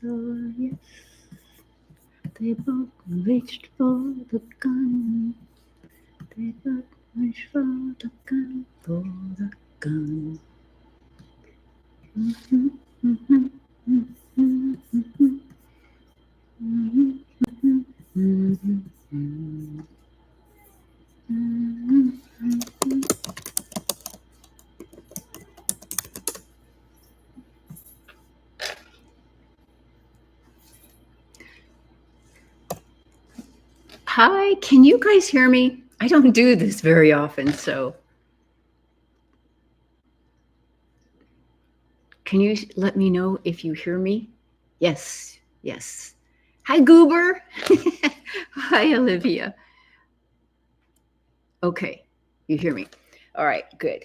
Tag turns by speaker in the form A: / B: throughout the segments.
A: So yes, they both reached for the gun. They both reached for the gun, for the gun. Hi, can you guys hear me? I don't do this very often, so can you let me know if you hear me? Yes, yes. Hi, Goober. Hi, Olivia. Okay, you hear me. All right, good.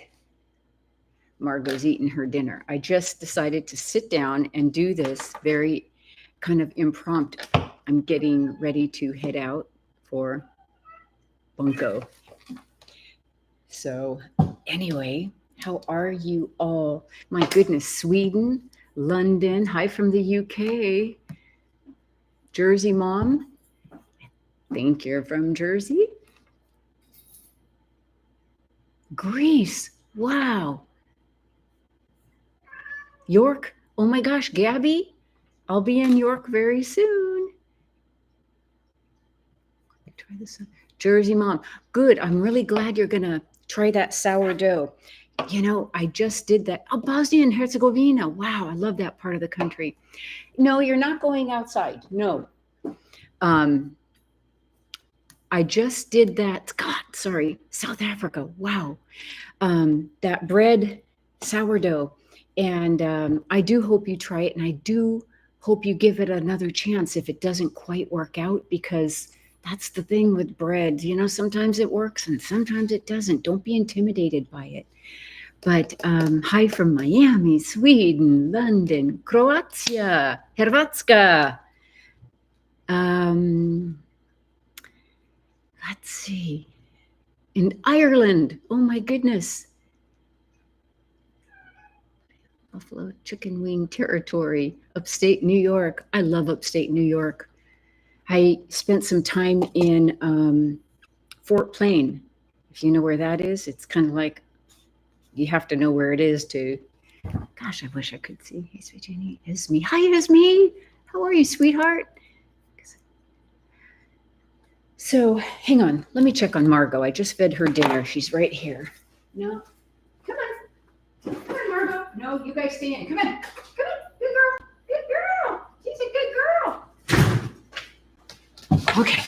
A: Margot's eating her dinner. I just decided to sit down and do this very kind of impromptu. I'm getting ready to head out for Bunko. So anyway, how are you all? My goodness, Sweden, London, hi from the UK, Jersey mom, I think you're from Jersey. Greece, wow. York, oh my gosh, Gabby, I'll be in York very soon. Try this. Jersey mom, good. I'm really glad you're gonna try that sourdough. You know, I just did that. Oh, Bosnia and Herzegovina. Wow, I love that part of the country. No, you're not going outside. No. I just did that. God, sorry, South Africa. Wow. That bread sourdough. And I do hope you try it. And I do hope you give it another chance if it doesn't quite work out, because that's the thing with bread. You know, sometimes it works and sometimes it doesn't. Don't be intimidated by it. But hi from Miami, Sweden, London, Croatia, Hrvatska. Let's see. In Ireland. Oh my goodness. Buffalo chicken wing territory, upstate New York. I love upstate New York. I spent some time in Fort Plain. If you know where that is, it's kind of like, you have to know where it is to, gosh, I wish I could see. Hey, sweet Jeannie, Esme. Hi, Esme. How are you, sweetheart? So hang on, let me check on Margot. I just fed her dinner. She's right here. No, come on. Come on, Margot. No, you guys stay in. Come on. Come on. Good girl. Good girl. She's a good girl. Okay.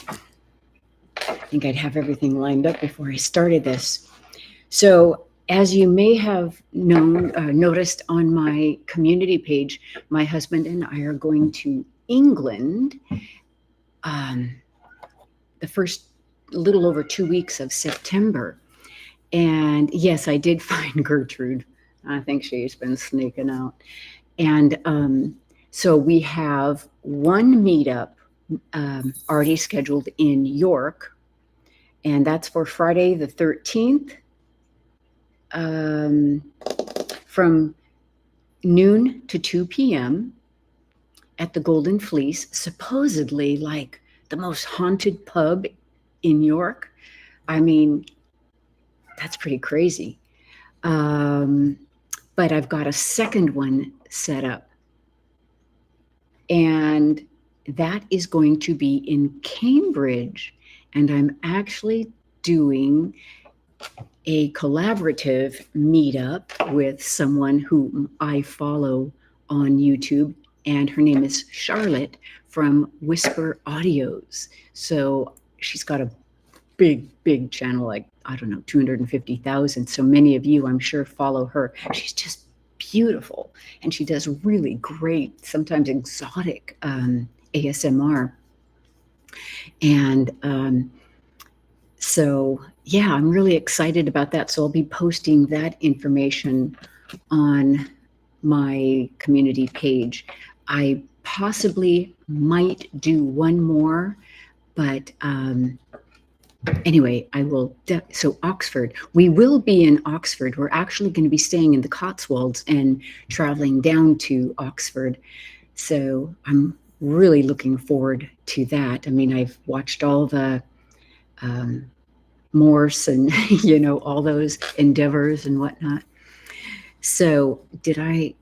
A: I think I'd have everything lined up before I started this. So as you may have noticed on my community page, my husband and I are going to England the first little over 2 weeks of September. And yes, I did find Gertrude. I think she's been sneaking out. And so we have one meetup already scheduled in York, and that's for Friday the 13th from noon to 2 p.m. at the Golden Fleece, supposedly like the most haunted pub in York. I mean, that's pretty crazy. But I've got a second one set up, and that is going to be in Cambridge. And I'm actually doing a collaborative meetup with someone whom I follow on YouTube, and her name is Charlotte from Whisper Audios. So she's got a big channel, like, I don't know, 250,000. So many of you, I'm sure, follow her. She's just beautiful, and she does really great, sometimes exotic ASMR. And so yeah, I'm really excited about that. So I'll be posting that information on my community page. I possibly might do one more, but anyway, I will. So Oxford, we will be in Oxford. We're actually going to be staying in the Cotswolds and traveling down to Oxford. So I'm really looking forward to that. I mean, I've watched all the Morse and, all those endeavors and whatnot. So did I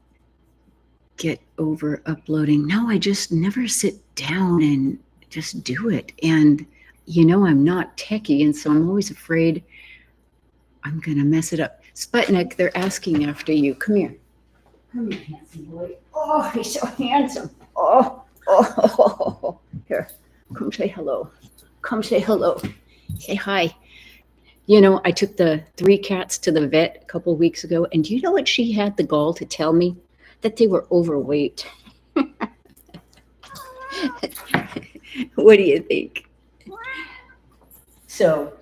A: get over uploading? No, I just never sit down and just do it. And, I'm not techie, and so I'm always afraid I'm going to mess it up. Sputnik, they're asking after you. Come here. Come here, handsome boy. Oh, he's so handsome. Oh. Here, come say hello. Come say hello. Say hi. I took the 3 cats to the vet a couple of weeks ago, and do you know what she had the gall to tell me? That they were overweight. What do you think? So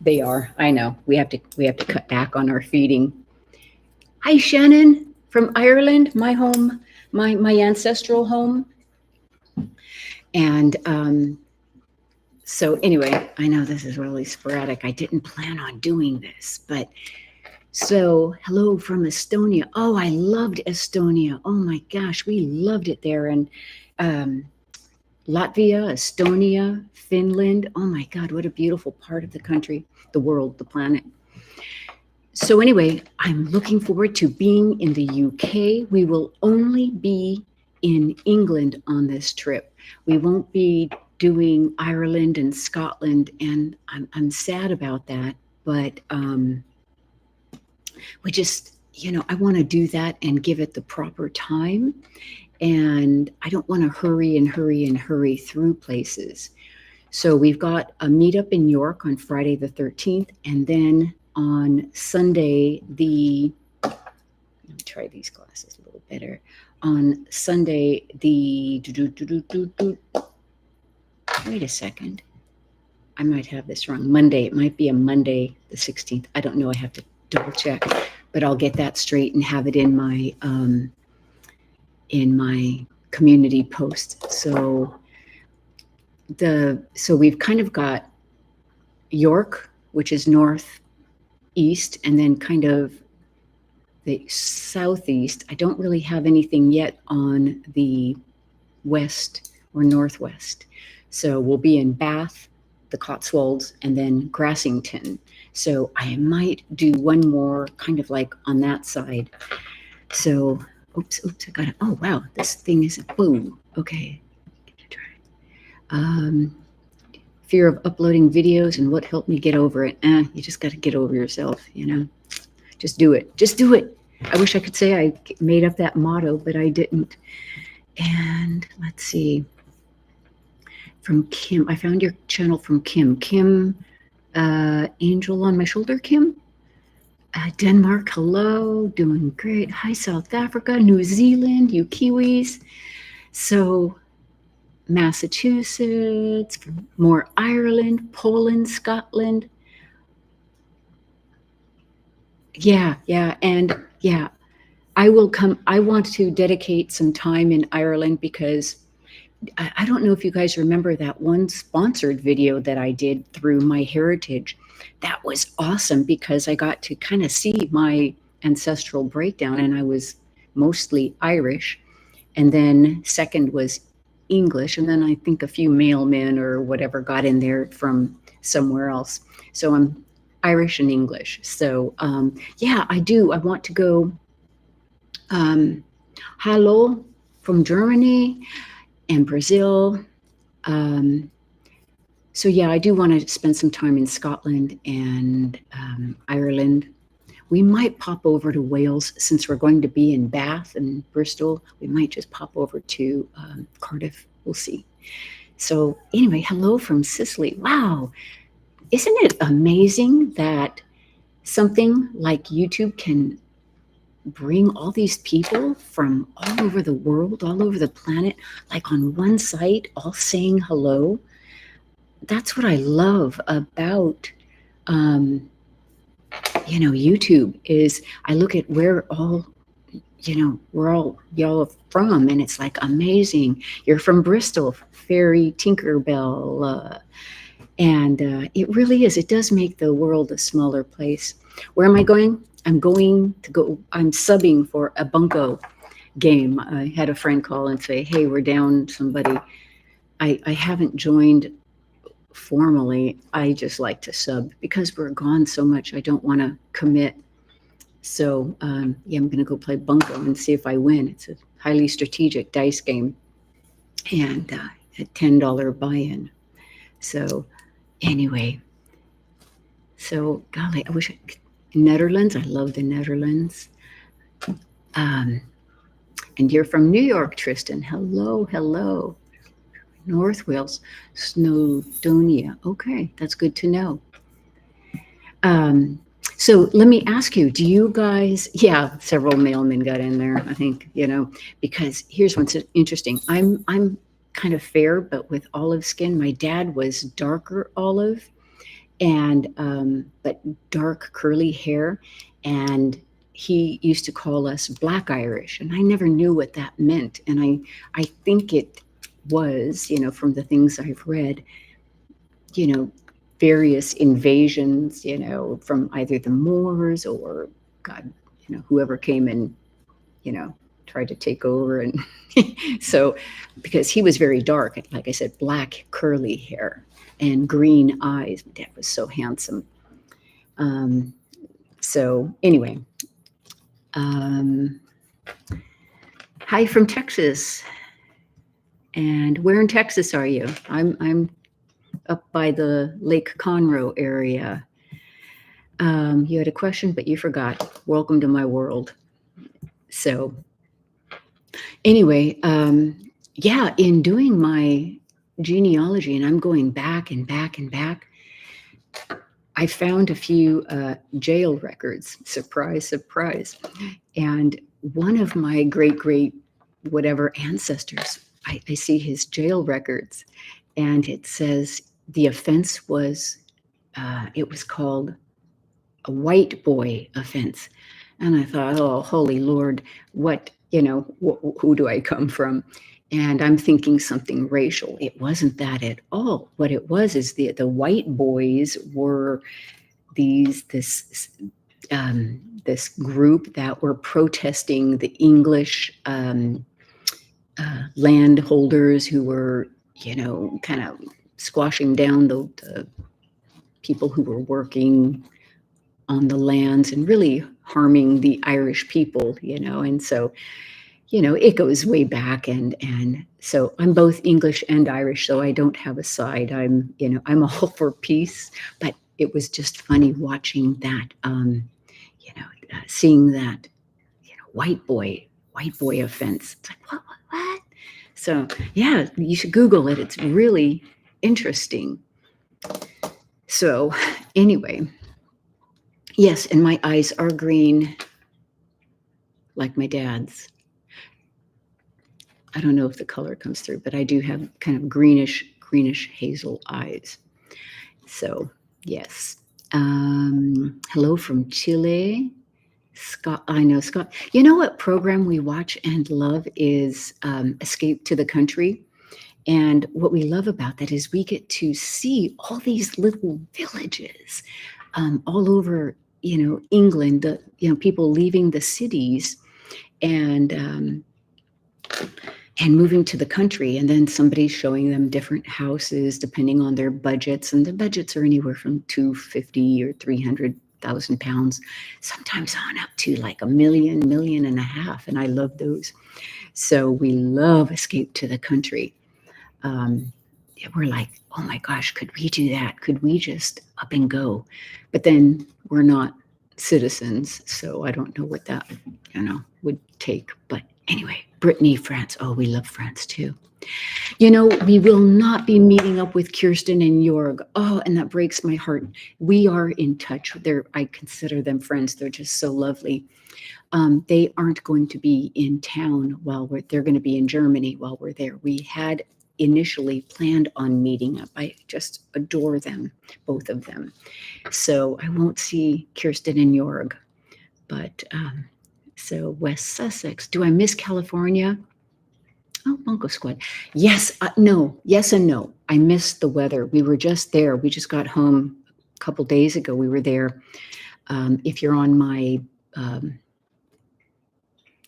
A: they are. I know. We have to cut back on our feeding. Hi, Shannon from Ireland, my home, my ancestral home. And so anyway, I know this is really sporadic. I didn't plan on doing this, but so hello from Estonia. Oh, I loved Estonia. Oh my gosh, we loved it there. And Latvia, Estonia, Finland. Oh my God, what a beautiful part of the country, the world, the planet. So anyway, I'm looking forward to being in the UK. We will only be in England on this trip. We won't be doing Ireland and Scotland, and I'm sad about that, but we just, I want to do that and give it the proper time, and I don't want to hurry through places. So we've got a meetup in York on Friday the 13th, and then on Sunday let me try these glasses a little better. On Sunday wait a second. I might have this wrong. Monday. It might be a Monday, the 16th. I don't know. I have to double check, but I'll get that straight and have it in my community post. So we've kind of got York, which is northeast, and then kind of the southeast. I don't really have anything yet on the west or northwest. So we'll be in Bath, the Cotswolds, and then Grassington. So I might do one more kind of like on that side. So, oops, I got it. Oh, wow, this thing is, boom. Okay, try. Fear of uploading videos and what helped me get over it. You just got to get over yourself, Just do it. Just do it. I wish I could say I made up that motto, but I didn't. And let's see. From Kim. I found your channel from Kim. Kim, Angel on my shoulder, Kim. Denmark, hello. Doing great. Hi, South Africa, New Zealand, you Kiwis. So Massachusetts, more Ireland, Poland, Scotland. Yeah. And yeah, I will come. I want to dedicate some time in Ireland because I don't know if you guys remember that one sponsored video that I did through My Heritage. That was awesome because I got to kind of see my ancestral breakdown, and I was mostly Irish. And then second was English. And then I think a few mailmen or whatever got in there from somewhere else. So I'm Irish and English. So yeah, I do. I want to go. Hello from Germany and Brazil. So yeah, I do want to spend some time in Scotland and Ireland. We might pop over to Wales since we're going to be in Bath and Bristol. We might just pop over to Cardiff. We'll see. So anyway, hello from Sicily. Wow. Isn't it amazing that something like YouTube can bring all these people from all over the world, all over the planet, like on one site, all saying hello? That's what I love about, YouTube is I look at where all, where all y'all are from, and it's like amazing. You're from Bristol, Fairy Tinkerbell, and it really is. It does make the world a smaller place. Where am I going? I'm subbing for a bunco game. I had a friend call and say, hey, we're down somebody. I haven't joined formally. I just like to sub because we're gone so much. I don't want to commit. So yeah, I'm going to go play Bunko and see if I win. It's a highly strategic dice game and a $10 buy-in. So anyway, so golly, I wish Netherlands. I love the Netherlands. And you're from New York, Tristan. Hello, hello. North Wales, Snowdonia. Okay, that's good to know. So let me ask you, do you guys, yeah, several mailmen got in there, I think, because here's what's interesting. I'm kind of fair, but with olive skin. My dad was darker olive and but dark curly hair, and he used to call us Black Irish, and I never knew what that meant. And I think it was, from the things I've read, various invasions, from either the Moors or God, whoever came and, tried to take over. And so, because he was very dark, like I said, black curly hair and green eyes. My dad was so handsome. So anyway, hi from Texas. And where in Texas are you? I'm up by the Lake Conroe area. You had a question, but you forgot. Welcome to my world. So anyway, yeah, in doing my genealogy, and I'm going back and back and back, I found a few jail records. Surprise, surprise. And one of my great whatever ancestors, I see his jail records, and it says the offense was, it was called a white boy offense. And I thought, oh, holy Lord, what, who do I come from? And I'm thinking something racial. It wasn't that at all. What it was is the white boys were this group that were protesting the English landholders who were, kind of squashing down the people who were working on the lands and really harming the Irish people, and so, it goes way back, and so I'm both English and Irish, so I don't have a side. I'm all for peace, but it was just funny watching that, seeing that, white boy offense. It's like, what? So yeah, you should Google it. It's really interesting. So anyway, yes, and my eyes are green, like my dad's. I don't know if the color comes through, but I do have kind of greenish hazel eyes. So yes. Hello from Chile. Scott, I know Scott. You know what program we watch and love is Escape to the Country. And what we love about that is we get to see all these little villages all over, England, people leaving the cities and moving to the country, and then somebody's showing them different houses depending on their budgets, and the budgets are anywhere from $250,000 or £300,000, sometimes on up to like $1 million, $1.5 million, and I love those. So we love Escape to the Country. We're like, oh my gosh, could we do that? Could we just up and go? But then we're not citizens, so I don't know what that, would take. But anyway, Brittany, France. Oh, we love France too. We will not be meeting up with Kirsten and Jorg. Oh, and that breaks my heart. We are in touch. I consider them friends. They're just so lovely. They aren't going to be in town they're going to be in Germany while we're there. We had initially planned on meeting up. I just adore them, both of them. So I won't see Kirsten and Jorg, but so West Sussex. Do I miss California? Oh, Bunko Squad. Yes, no, yes and no. I missed the weather. We were just there. We just got home a couple days ago. We were there. If you're on my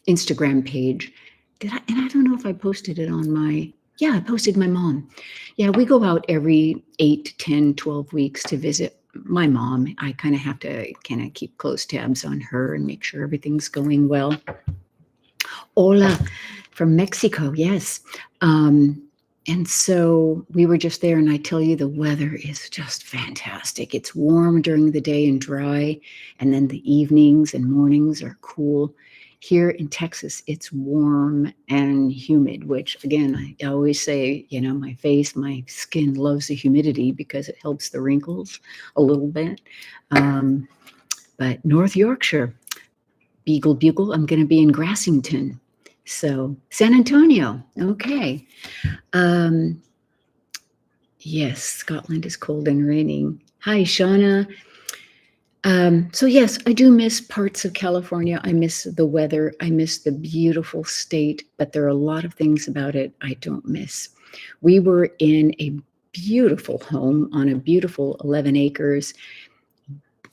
A: Instagram page. Did I? And I don't know if I posted it on my, yeah, I posted my mom. Yeah, we go out every 8 to 10, 12 weeks to visit my mom. I kind of have to kind of keep close tabs on her and make sure everything's going well. Hola from Mexico, yes. And so we were just there, and I tell you, the weather is just fantastic. It's warm during the day and dry, and then the evenings and mornings are cool. Here in Texas, it's warm and humid, which again, I always say, you know, my skin loves the humidity because it helps the wrinkles a little bit. But North Yorkshire, Beagle Bugle, I'm going to be in Grassington. So San Antonio, okay. Yes, Scotland is cold and raining. Hi, Shauna. So yes, I do miss parts of California. I miss the weather. I miss the beautiful state, but there are a lot of things about it I don't miss. We were in a beautiful home on a beautiful 11 acres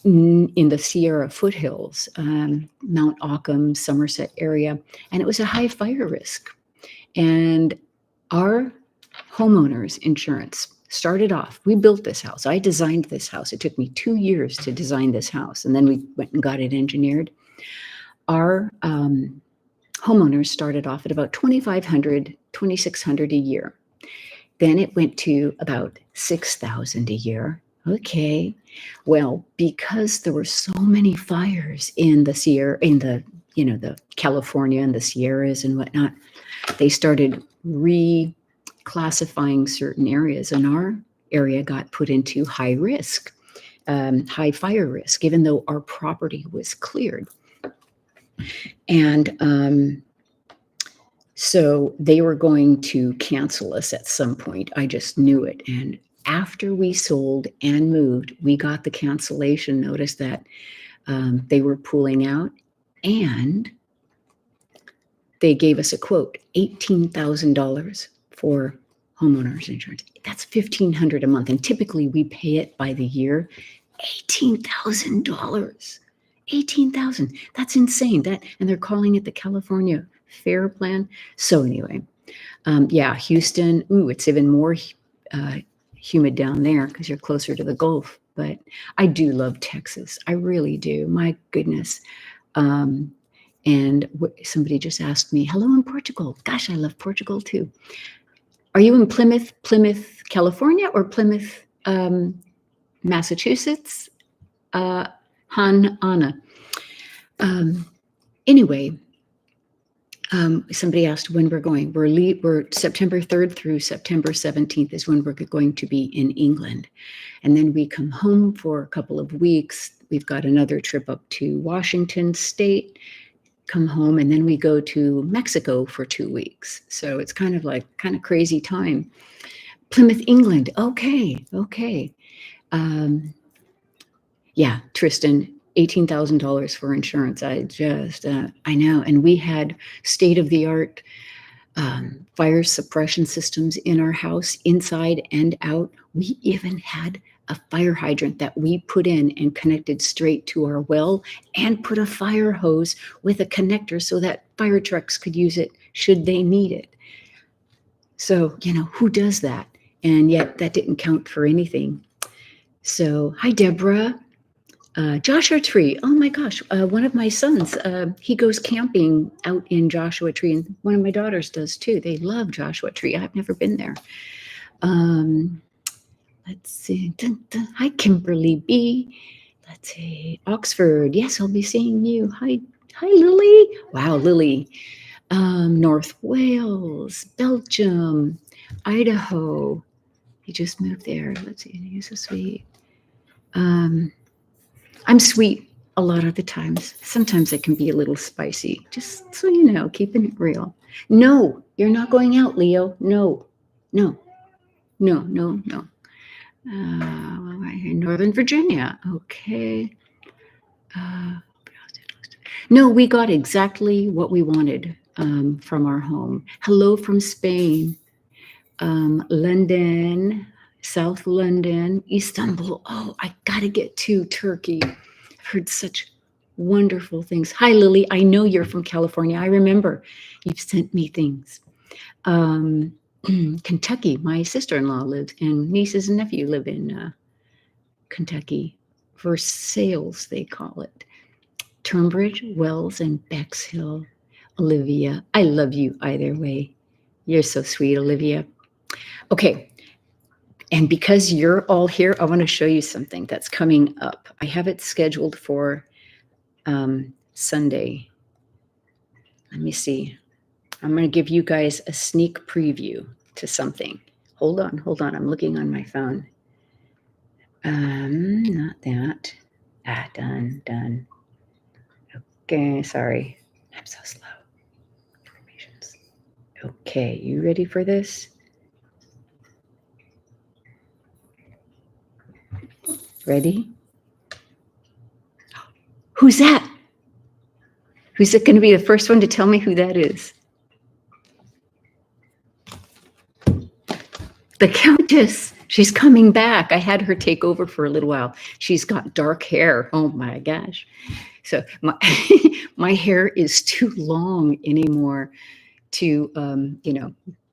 A: in the Sierra foothills, Mount Occam, Somerset area, and it was a high fire risk. And our homeowners insurance started off, we built this house. I designed this house. It took me 2 years to design this house, and then we went and got it engineered. Our homeowners started off at about $2,500, $2,600 a year. Then it went to about $6,000 a year. Okay. Well, because there were so many fires in the Sierra, in the, you know, the California and the Sierras and whatnot, they started reclassifying certain areas, and our area got put into high risk, high fire risk, even though our property was cleared. And so they were going to cancel us at some point. I just knew it. And after we sold and moved, we got the cancellation notice that they were pulling out, and they gave us a quote, $18,000 for homeowners insurance. That's $1,500 a month, and typically we pay it by the year. $18,000, $18,000. That's insane. That, and they're calling it the California Fair Plan. So anyway, yeah, Houston. Ooh, it's even more humid down there because you're closer to the Gulf. But I do love Texas. I really do. My goodness. And somebody just asked me, hello in Portugal. Gosh, I love Portugal too. Are you in Plymouth, California, or Plymouth, Massachusetts? Anna. Anyway, somebody asked when we're going. We're September 3rd through September 17th is when we're going to be in England. And then we come home for a couple of weeks. We've got another trip up to Washington State, come home, and then we go to Mexico for 2 weeks. So it's kind of crazy time. Plymouth, England. Okay. Yeah, Tristan, $18,000 for insurance. I know. And we had state-of-the-art fire suppression systems in our house, inside and out. We even had a fire hydrant that we put in and connected straight to our well, and put a fire hose with a connector so that fire trucks could use it should they need it. So, you know, who does that? And yet that didn't count for anything. So, hi, Deborah. Joshua Tree. Oh my gosh. One of my sons, he goes camping out in Joshua Tree, and one of my daughters does too. They love Joshua Tree. I've never been there. Let's see. Hi, Kimberly B. Let's see. Oxford. Yes, I'll be seeing you. Hi, Lily. Wow, Lily. North Wales, Belgium, Idaho. He just moved there. Let's see. He's so sweet. I'm sweet a lot of the times. Sometimes I can be a little spicy, just so you know, keeping it real. No, you're not going out, Leo. No. Northern Virginia. Okay. No, we got exactly what we wanted from our home. Hello from Spain. London, South London, Istanbul. Oh, I got to get to Turkey. I've heard such wonderful things. Hi, Lily. I know you're from California. I remember you've sent me things. Kentucky. My sister-in-law lives, and nieces and nephew live in Kentucky. Versailles, they call it. Tunbridge, Wells, and Bexhill. Olivia, I love you either way. You're so sweet, Olivia. Okay, and because you're all here, I want to show you something that's coming up. I have it scheduled for Sunday. Let me see. I'm going to give you guys a sneak preview to something. Hold on. I'm looking on my phone. Not that. Done. Okay, sorry. I'm so slow. Informations. Okay, you ready for this? Ready? Who's that? Who's it going to be the first one to tell me who that is? The Countess. She's coming back. I had her take over for a little while. She's got dark hair. Oh my gosh. So my hair is too long anymore to,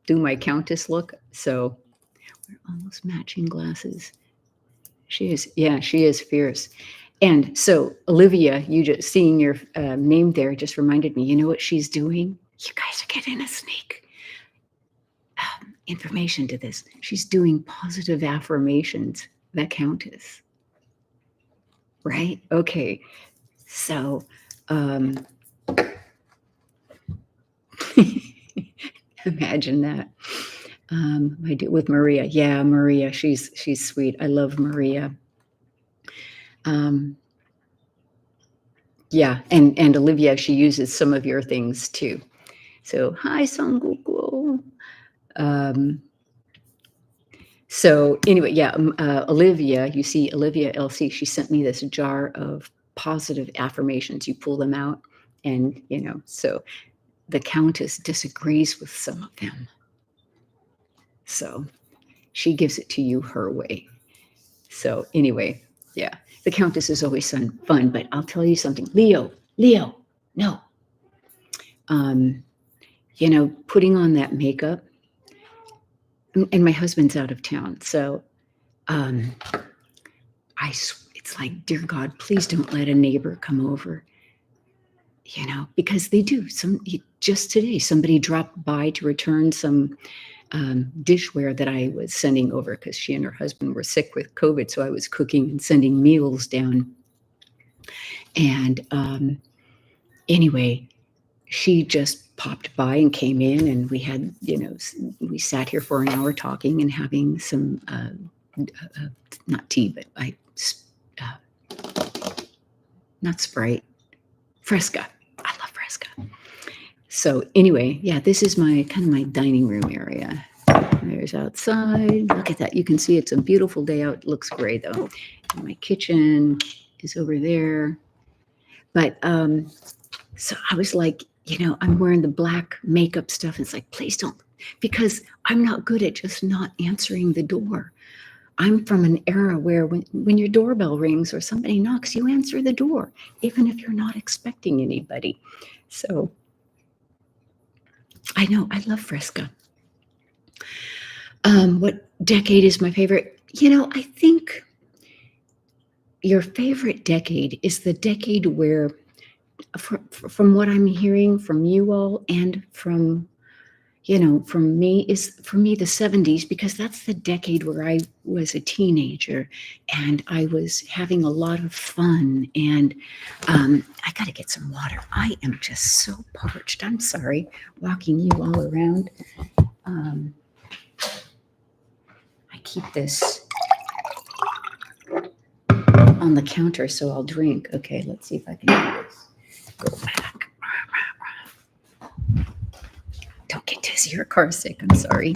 A: do my Countess look. So we're almost matching glasses. She is fierce. And so Olivia, you just seeing your name there just reminded me, you know what she's doing? You guys are getting a sneak information to this. She's doing positive affirmations, the Countess. Right? Okay. So, imagine that. I do with Maria. Yeah, Maria, she's sweet. I love Maria. Yeah, and Olivia, she uses some of your things too. So, hi, Sanguku. So anyway, yeah, Olivia, you see Olivia LC, she sent me this jar of positive affirmations. You pull them out and, so the Countess disagrees with some of them. So she gives it to you her way. So anyway, yeah, the Countess is always fun, but I'll tell you something. Leo, no. Putting on that makeup, and my husband's out of town, so it's like, dear God, please don't let a neighbor come over, because they do. Just today, somebody dropped by to return some dishware that I was sending over because she and her husband were sick with COVID, so I was cooking and sending meals down. And anyway, she just popped by and came in, and we had, we sat here for an hour talking and having some, not tea, but not Sprite, Fresca. I love Fresca. So anyway, yeah, this is my dining room area. There's outside. Look at that. You can see it's a beautiful day out. It looks great though. And my kitchen is over there. But so I was like, I'm wearing the black makeup stuff. It's like, please don't, because I'm not good at just not answering the door. I'm from an era where when your doorbell rings or somebody knocks, you answer the door, even if you're not expecting anybody. So I know, I love Fresca. What decade is my favorite? I think your favorite decade is the decade where, from what I'm hearing from you all and from me, the 70s, because that's the decade where I was a teenager and I was having a lot of fun. And I got to get some water. I am just so parched. I'm sorry, walking you all around. I keep this on the counter so I'll drink. Okay, let's see if I can do this. Go back. Don't get dizzy or car sick. I'm sorry.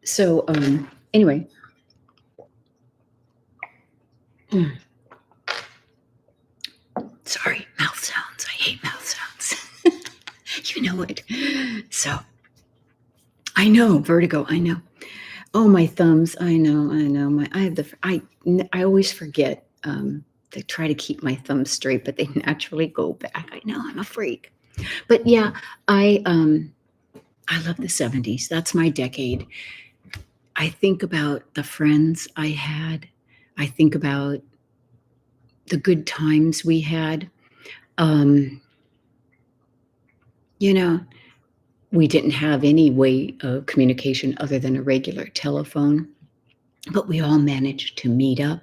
A: So anyway. Sorry, mouth sounds. I hate mouth sounds. You know it. So I know, vertigo, I know. Oh, my thumbs. I know, I know. I have I always forget to try to keep my thumbs straight, but they naturally go back. I know, I'm a freak. But yeah, I love the 70s. That's my decade. I think about the friends I had. I think about the good times we had. Um, you know, we didn't have any way of communication other than a regular telephone, but we all managed to meet up,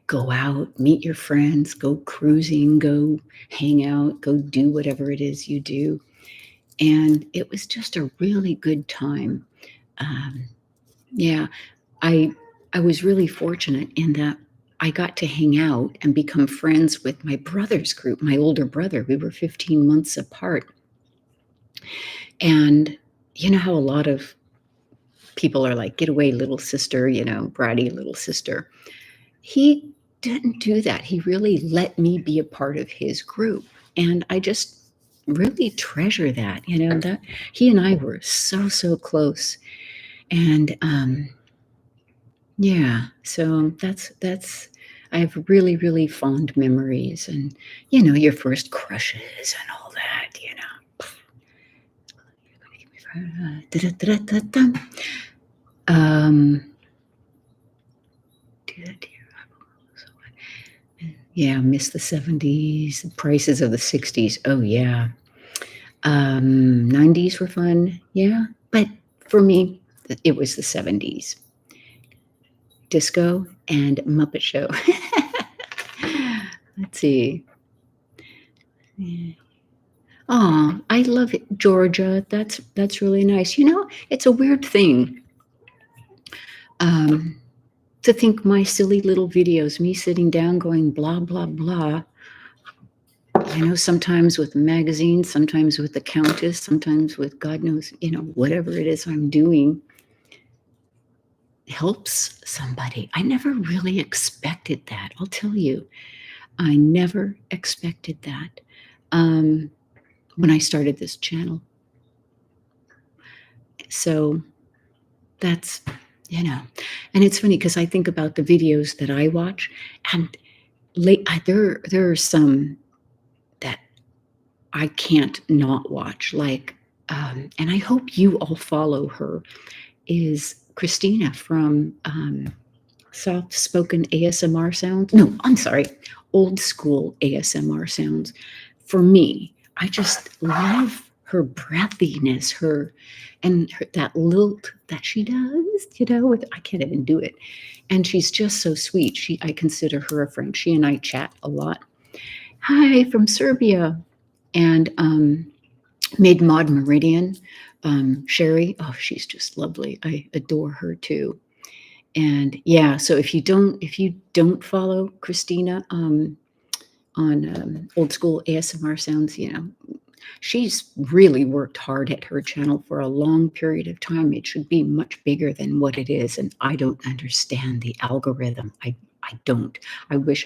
A: go out, meet your friends, go cruising, go hang out, go do whatever it is you do. And it was just a really good time. Um, yeah, I I was really fortunate in that I got to hang out and become friends with my brother's group, my older brother. We were 15 months apart. And you know how a lot of people are like, get away, little sister, bratty little sister. He didn't do that. He really let me be a part of his group. And I just really treasure that, that he and I were so, so close. And yeah, so that's I have really, really fond memories and your first crushes and all that. Da-da-da-da-da. Um, yeah, miss the 70s, the prices of the 60s. Oh yeah. 90s were fun, yeah. But for me, it was the 70s. Disco and Muppet Show. Let's see. Oh, I love it, Georgia. That's really nice. It's a weird thing um, to think my silly little videos, me sitting down going blah blah blah. Sometimes with magazines, sometimes with the Countess, sometimes with God knows, whatever it is I'm doing helps somebody. I never really expected that. I'll tell you, I never expected that when I started this channel. So that's, and it's funny because I think about the videos that I watch, and there are some that I can't not watch. Like, and I hope you all follow her. Is Christina from Soft Spoken ASMR Sounds? No, I'm sorry, Old School ASMR Sounds. For me, I just love her breathiness, that lilt that she does, with I can't even do it. And she's just so sweet. I consider her a friend. She and I chat a lot. Hi from Serbia. And Made Mod Meridian, Sherry. Oh, she's just lovely. I adore her too. And yeah, so if you don't follow Christina on Old School ASMR Sounds, she's really worked hard at her channel for a long period of time. It should be much bigger than what it is, and I don't understand the algorithm. I don't. I wish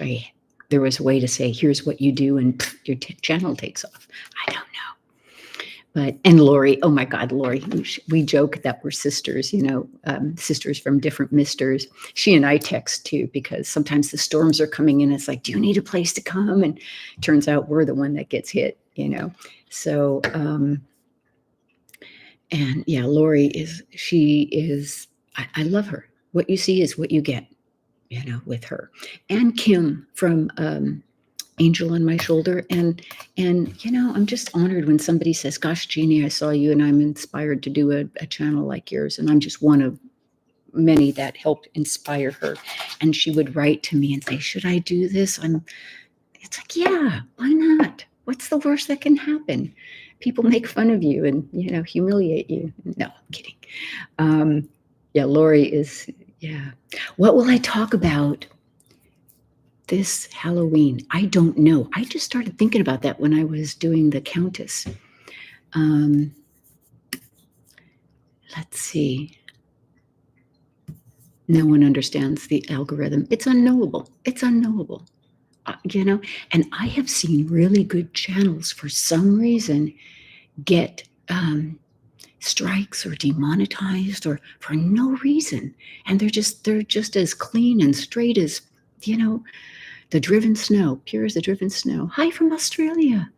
A: there was a way to say, here's what you do, and your channel takes off. I don't know. And Lori, oh my God, Lori, we joke that we're sisters, sisters from different misters. She and I text too, because sometimes the storms are coming in. It's like, do you need a place to come? And turns out we're the one that gets hit, So, and yeah, Lori I love her. What you see is what you get, with her. And Kim from Angel on My Shoulder. And I'm just honored when somebody says, gosh, Jeannie, I saw you and I'm inspired to do a channel like yours. And I'm just one of many that helped inspire her. And she would write to me and say, should I do this? It's like, yeah, why not? What's the worst that can happen? People make fun of you and, humiliate you. No, I'm kidding. Yeah, Lori is, yeah. What will I talk about this Halloween? I don't know. I just started thinking about that when I was doing the Countess. Let's see. No one understands the algorithm. It's unknowable. It's unknowable. And I have seen really good channels for some reason get strikes or demonetized or for no reason. And they're just as clean and straight as, the driven snow, pure as the driven snow. Hi from Australia.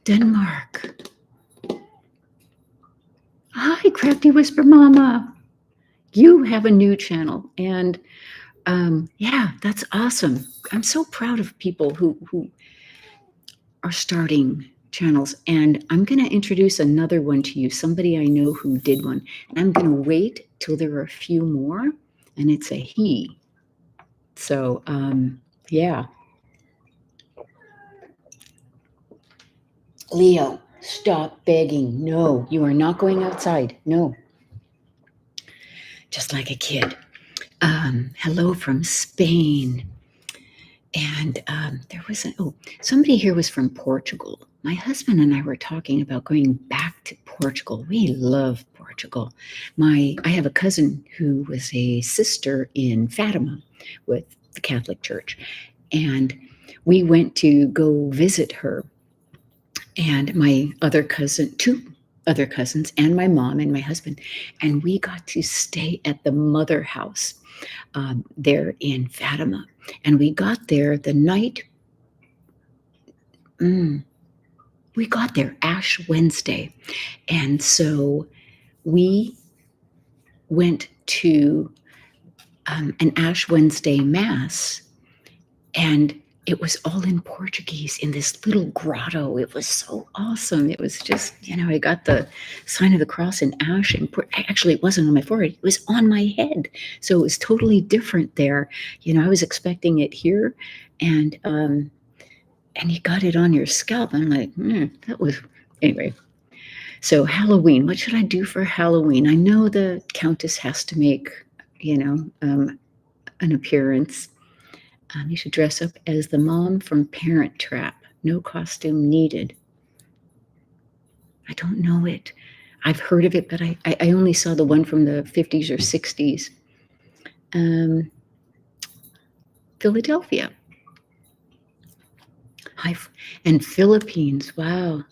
A: Denmark. Hi, Crafty Whisper Mama. You have a new channel, and yeah, that's awesome. I'm so proud of people who are starting channels, and I'm going to introduce another one to you, somebody I know who did one, and I'm going to wait till there are a few more, and it's a he. So, yeah. Leo, stop begging. No, you are not going outside. No. Just like a kid. Hello from Spain. And there was somebody here was from Portugal. My husband and I were talking about going back to Portugal. We love Portugal. I have a cousin who was a sister in Fatima with the Catholic Church. And we went to go visit her. And my other cousin, two other cousins, and my mom and my husband. And we got to stay at the mother house there in Fatima. And we got there the night, we got there Ash Wednesday. And so we went to an Ash Wednesday Mass, and it was all in Portuguese in this little grotto. It was so awesome. It was just, I got the sign of the cross in ash. And actually, it wasn't on my forehead. It was on my head. So it was totally different there. I was expecting it here. And you got it on your scalp. I'm like, that was, anyway. So Halloween, what should I do for Halloween? I know the Countess has to make, an appearance. You should dress up as the mom from Parent Trap. No costume needed. I don't know it. I've heard of it, but I only saw the one from the 50s or 60s. Philadelphia. Hi, and Philippines. Wow.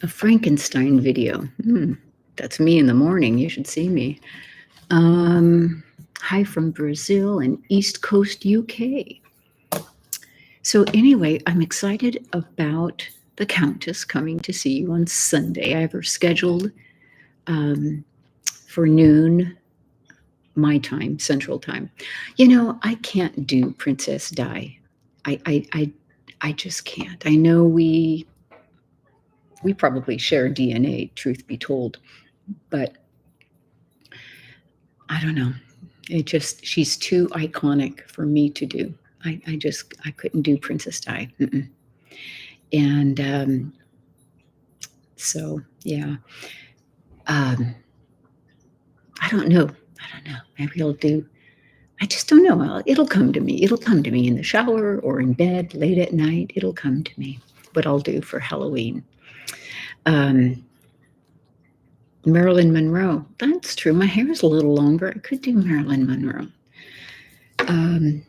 A: A Frankenstein video. That's me in the morning. You should see me. Hi from Brazil and East Coast UK. So anyway, I'm excited about the Countess coming to see you on Sunday. I have her scheduled for noon my time, Central Time. I can't do Princess Di. I just can't. I know we probably share DNA, truth be told, but I don't know. She's too iconic for me to do. I couldn't do Princess Di. And so, yeah. I don't know. Maybe I'll do, I just don't know. It'll come to me. It'll come to me in the shower or in bed late at night. It'll come to me what I'll do for Halloween. Marilyn Monroe. That's true. My hair is a little longer. I could do Marilyn Monroe. There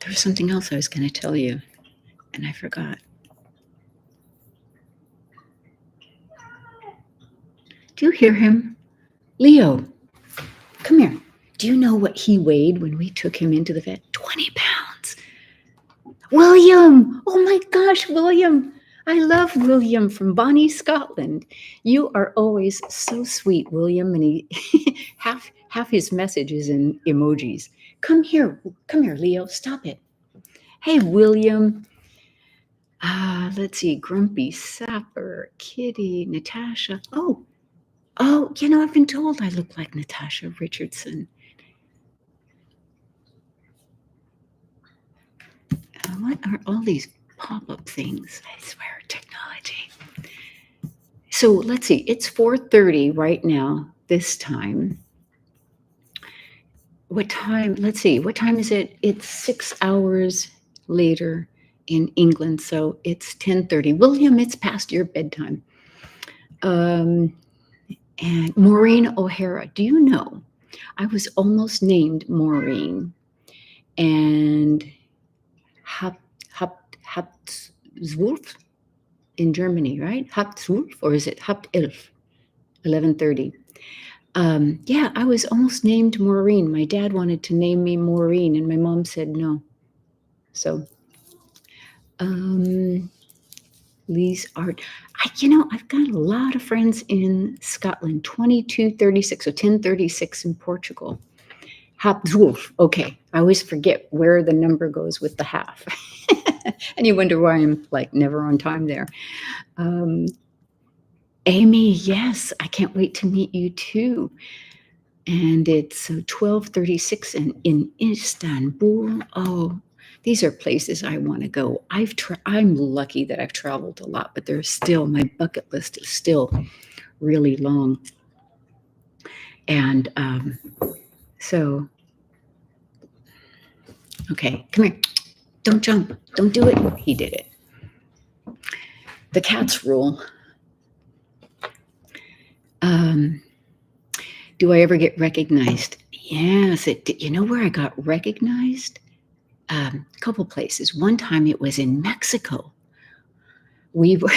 A: was something else I was going to tell you, and I forgot. Do you hear him? Leo, come here. Do you know what he weighed when we took him into the vet? 20 pounds. William! Oh my gosh, William! I love William from Bonnie, Scotland. You are always so sweet, William, and he half his message is in emojis. Come here, Leo. Stop it. Hey, William. Let's see. Grumpy Sapper, Kitty, Natasha. Oh, I've been told I look like Natasha Richardson. What are all these pop-up things? I swear, technology. So let's see. It's 4:30 right now, this time. What time? Let's see. What time is it? It's 6 hours later in England, so it's 10:30. William, it's past your bedtime. And Maureen O'Hara, do you know, I was almost named Maureen. And Haptzwulf in Germany, right? Haptzwulf, or is it Haptelf? 11:30. Yeah, I was almost named Maureen. My dad wanted to name me Maureen, and my mom said no. So, Lee's art. I've got a lot of friends in Scotland. 2236, so 1036 in Portugal. Hapzwulf. Okay, I always forget where the number goes with the half, and you wonder why I'm like never on time there. Amy, yes, I can't wait to meet you too. And it's 1236 in Istanbul. Oh, these are places I want to go. I'm lucky that I've traveled a lot, but there's still, my bucket list is still really long. And so, okay, come here. Don't jump. Don't do it. He did it. The cat's rule. Do I ever get recognized? Yes. You know where I got recognized? A couple places. One time it was in Mexico. We were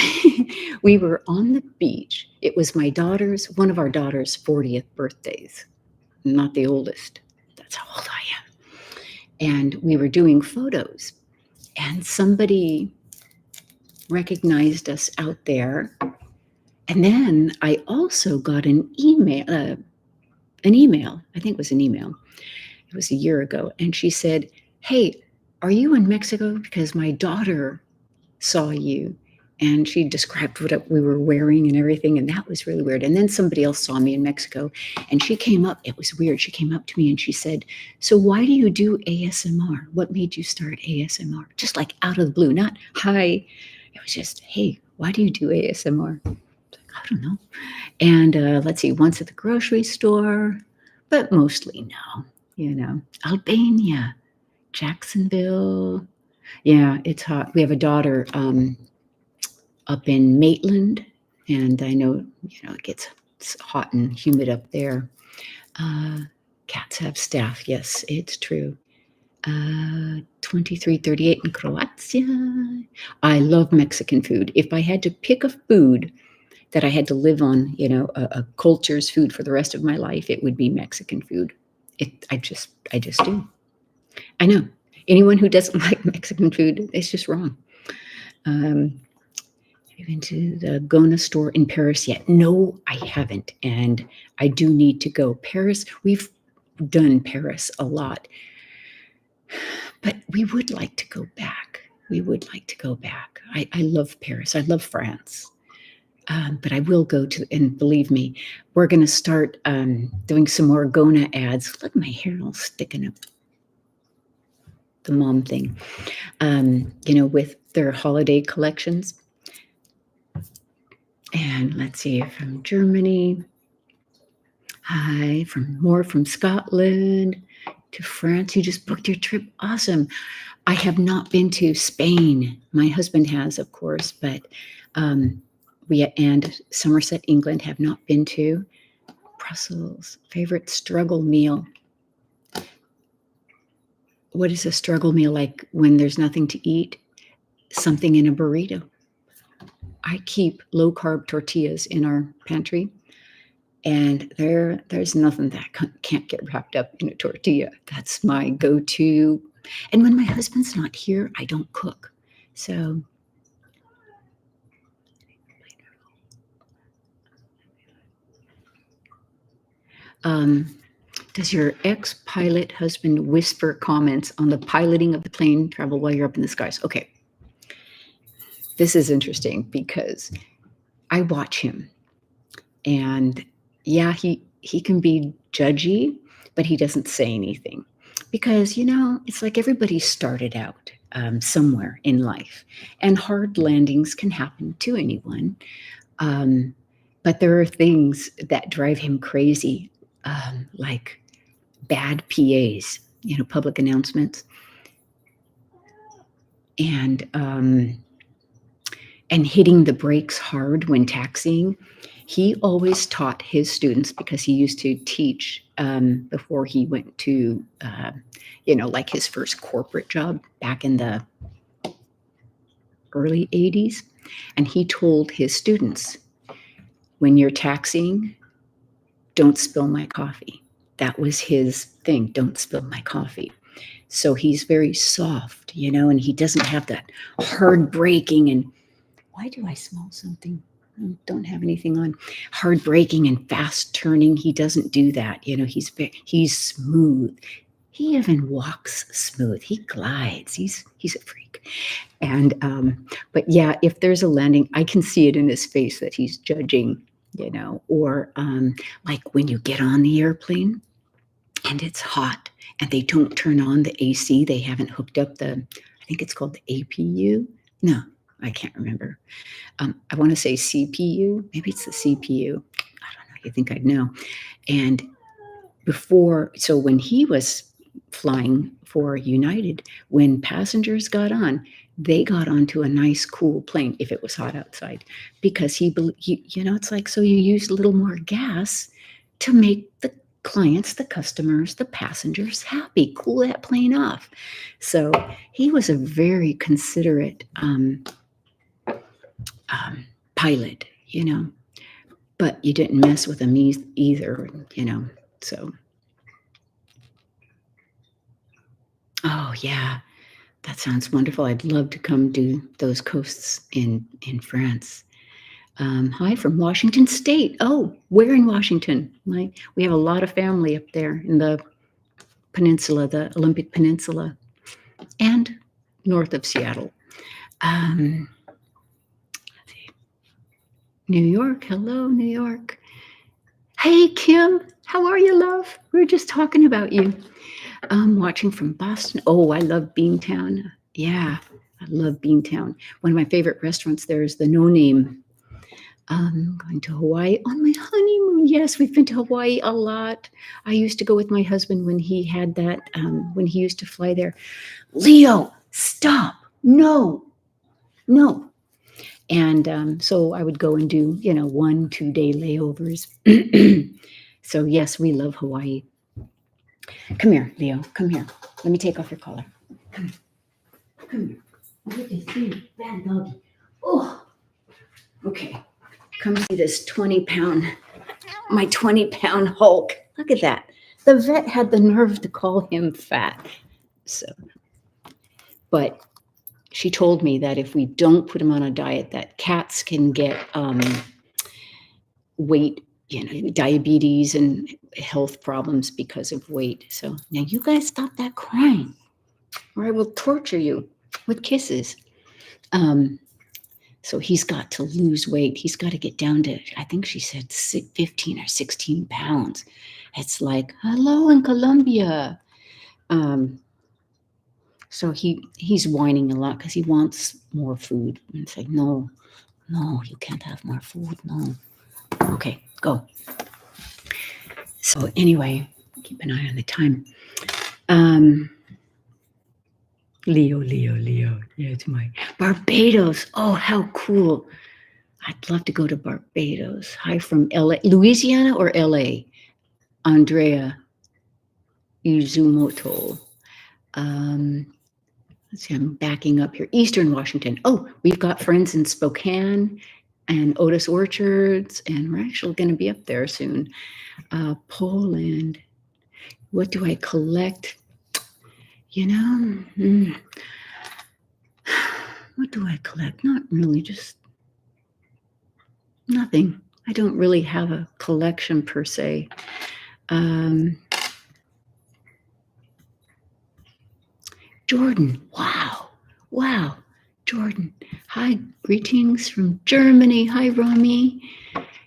A: we were on the beach. It was one of our daughter's 40th birthdays. Not the oldest. That's how old I am. And we were doing photos, and somebody recognized us out there. And then I also got an email. I think it was an email. It was a year ago. And she said, "Hey, are you in Mexico? Because my daughter saw you." And she described what we were wearing and everything. And that was really weird. And then somebody else saw me in Mexico, and she came up. It was weird. She came up to me and she said, "So why do you do ASMR? What made you start ASMR?" Just like out of the blue, not hi. It was just, "Hey, why do you do ASMR?" I don't know. And let's see, once at the grocery store, but mostly no. Albania, Jacksonville. Yeah, it's hot. We have a daughter up in Maitland, and I know, it gets hot and humid up there. Cats have staff. Yes, it's true. 2338 in Croatia. I love Mexican food. If I had to pick a food that I had to live on, a culture's food for the rest of my life, it would be Mexican food. I just do. I know. Anyone who doesn't like Mexican food, it's just wrong. Have you been to the Gona store in Paris yet? No, I haven't. And I do need to go. Paris, we've done Paris a lot. But we would like to go back. I love Paris. I love France. But I will go to, and believe me, we're going to start doing some more Gona ads. Look, my hair all sticking up. The mom thing, with their holiday collections. And let's see, from Germany. Hi, from Scotland to France. You just booked your trip. Awesome. I have not been to Spain. My husband has, of course, but we and Somerset, England, have not been to. Brussels. Favorite struggle meal. What is a struggle meal like when there's nothing to eat? Something in a burrito. I keep low carb tortillas in our pantry, and there's nothing that can't get wrapped up in a tortilla. That's my go-to. And when my husband's not here, I don't cook. So does your ex-pilot husband whisper comments on the piloting of the plane travel while you're up in the skies? Okay. This is interesting because I watch him, and yeah, he can be judgy, but he doesn't say anything because, it's like everybody started out somewhere in life, and hard landings can happen to anyone. But there are things that drive him crazy, like bad PAs, public announcements, and hitting the brakes hard when taxiing. He always taught his students, because he used to teach before he went to, like his first corporate job back in the early 80s. And he told his students, when you're taxiing, don't spill my coffee. That was his thing. Don't spill my coffee. So he's very soft, and he doesn't have that hard braking. And why do I smell something? I don't have anything on. Hard braking and fast turning. He doesn't do that. He's smooth. He even walks smooth. He glides. He's a freak. And but yeah, if there's a landing, I can see it in his face that he's judging. Or like when you get on the airplane and it's hot and they don't turn on the AC, they haven't hooked up I think it's called the APU. No, I can't remember. I want to say CPU. Maybe it's the CPU. I don't know. You think I'd know. And so when he was flying for United, when passengers got on, they got onto a nice, cool plane if it was hot outside, because it's like, so you use a little more gas to make the clients, the customers, the passengers happy, cool that plane off. So he was a very considerate pilot, but you didn't mess with him either, so. Oh, yeah. That sounds wonderful. I'd love to come do those coasts in France. Hi from Washington State. Oh, where in Washington? We have a lot of family up there in the peninsula, the Olympic Peninsula, and north of Seattle. Let's see. New York. Hello, New York. Hey, Kim. How are you, love? We were just talking about you. Watching from Boston. Oh, I love Beantown. Yeah, I love Beantown. One of my favorite restaurants there is the No Name. Going to Hawaii on my honeymoon. Yes, we've been to Hawaii a lot. I used to go with my husband when he had that, when he used to fly there. Leo, stop. No. And so I would go and do, 1-2 day layovers. So yes, we love Hawaii. Come here, Leo. Come here. Let me take off your collar. Come here. Look at this bad doggy. Oh, okay. Come see this 20-pound, my 20-pound Hulk. Look at that. The vet had the nerve to call him fat. So, but she told me that if we don't put him on a diet, that cats can get weight, diabetes and health problems because of weight. So now you guys stop that crying, or I will torture you with kisses. So he's got to lose weight. He's got to get down to, I think she said 15 or 16 pounds. It's like, hello in Colombia. So he's whining a lot because he wants more food. And it's like, no, you can't have more food. No. Okay, go. So anyway, keep an eye on the time. Leo. Yeah, it's my Barbados. Oh, how cool. I'd love to go to Barbados. Hi from LA, Louisiana or LA? Andrea Izumoto. Let's see, I'm backing up here. Eastern Washington. Oh, we've got friends in Spokane and Otis Orchards, and we're actually going to be up there soon. Poland. What do I collect? What do I collect? Not really, just nothing. I don't really have a collection per se. Jordan, wow, Jordan. Hi, greetings from Germany. Hi, Romy.